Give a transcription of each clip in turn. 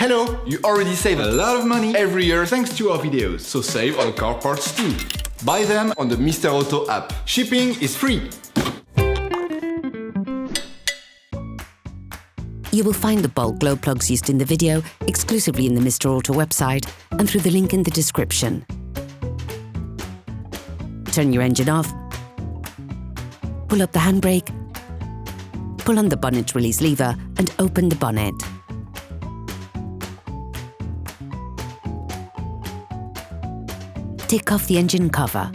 Hello! You already save a lot of money every year thanks to our videos, so save on car parts too. Buy them on the Mr. Auto app. Shipping is free! You will find the bulk glow plugs used in the video exclusively in the Mr. Auto website and through the link in the description. Turn your engine off, pull up the handbrake, pull on the bonnet release lever and open the bonnet. Take off the engine cover.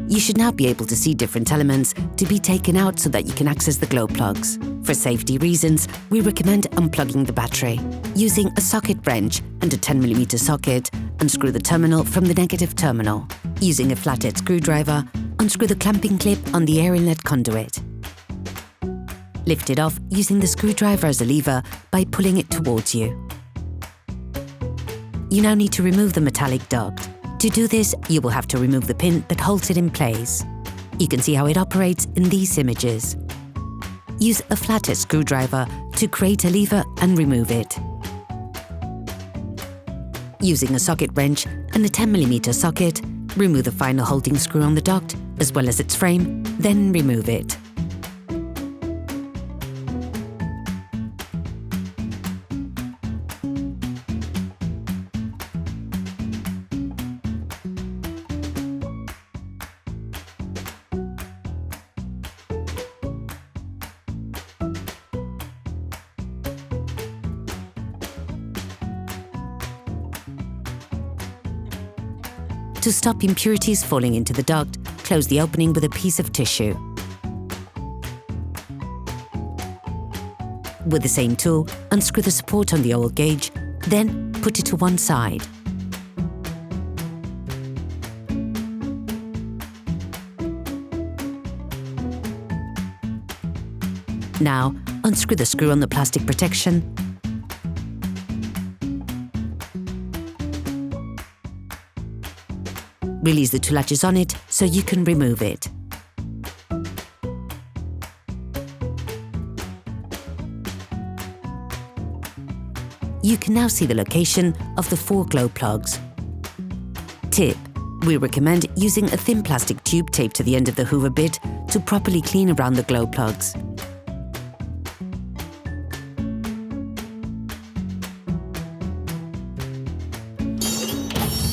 You should now be able to see different elements to be taken out so that you can access the glow plugs. For safety reasons, we recommend unplugging the battery. Using a socket wrench and a 10mm socket, unscrew the terminal from the negative terminal. Using a flathead screwdriver, unscrew the clamping clip on the air inlet conduit. Lift it off using the screwdriver as a lever by pulling it towards you. You now need to remove the metallic duct. To do this, you will have to remove the pin that holds it in place. You can see how it operates in these images. Use a flathead screwdriver to create a lever and remove it. Using a socket wrench and a 10mm socket, remove the final holding screw on the duct, as well as its frame, then remove it. To stop impurities falling into the duct, close the opening with a piece of tissue. With the same tool, unscrew the support on the oil gauge, then put it to one side. Now, unscrew the screw on the plastic protection. Release the two latches on it so you can remove it. You can now see the location of the 4 glow plugs. Tip: we recommend using a thin plastic tube taped to the end of the hoover bit to properly clean around the glow plugs.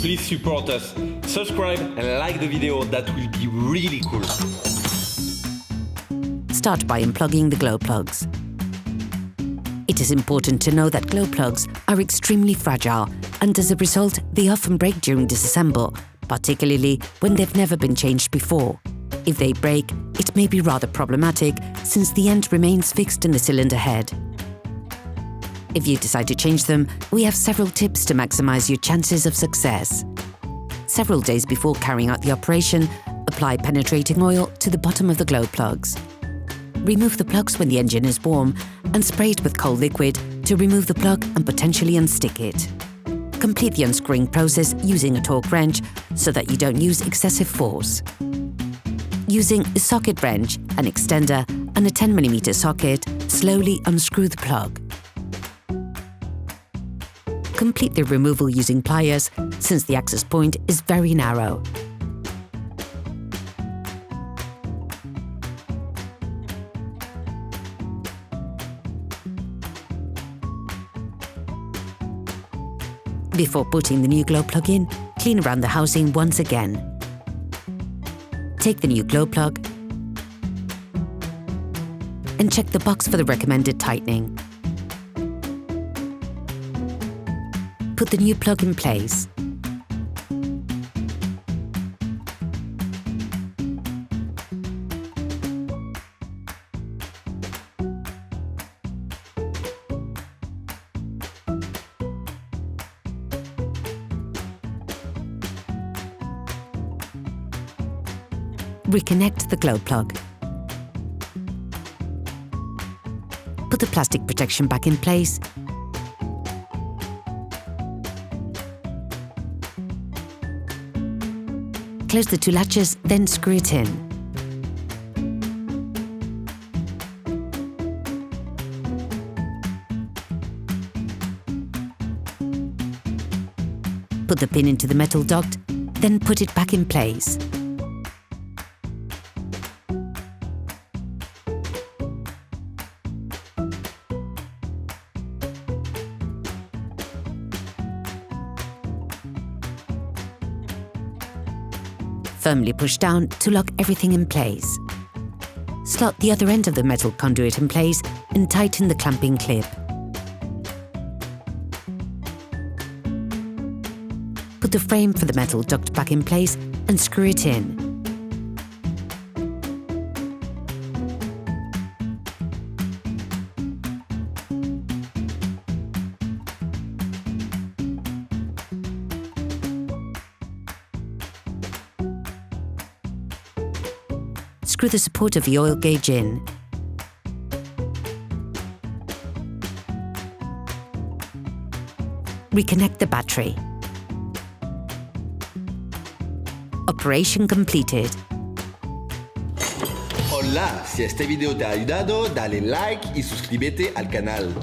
Please support us, subscribe and like the video, that will be really cool. Start by unplugging the glow plugs. It is important to know that glow plugs are extremely fragile and as a result they often break during disassemble, particularly when they've never been changed before. If they break, it may be rather problematic since the end remains fixed in the cylinder head. If you decide to change them, we have several tips to maximize your chances of success. Several days before carrying out the operation, apply penetrating oil to the bottom of the glow plugs. Remove the plugs when the engine is warm and spray it with cold liquid to remove the plug and potentially unstick it. Complete the unscrewing process using a torque wrench so that you don't use excessive force. Using a socket wrench, an extender and a 10mm socket, slowly unscrew the plug. Complete the removal using pliers, since the access point is very narrow. Before putting the new glow plug in, clean around the housing once again. Take the new glow plug and check the box for the recommended tightening. Put the new plug in place. Reconnect the glow plug. Put the plastic protection back in place. Close the two latches, then screw it in. Put the pin into the metal duct, then put it back in place. Firmly push down to lock everything in place. Slot the other end of the metal conduit in place and tighten the clamping clip. Put the frame for the metal duct back in place and screw it in. Screw the support of the oil gauge in. Reconnect the battery. Operation completed. Hola, si este video te ha ayudado, dale like y suscríbete al canal.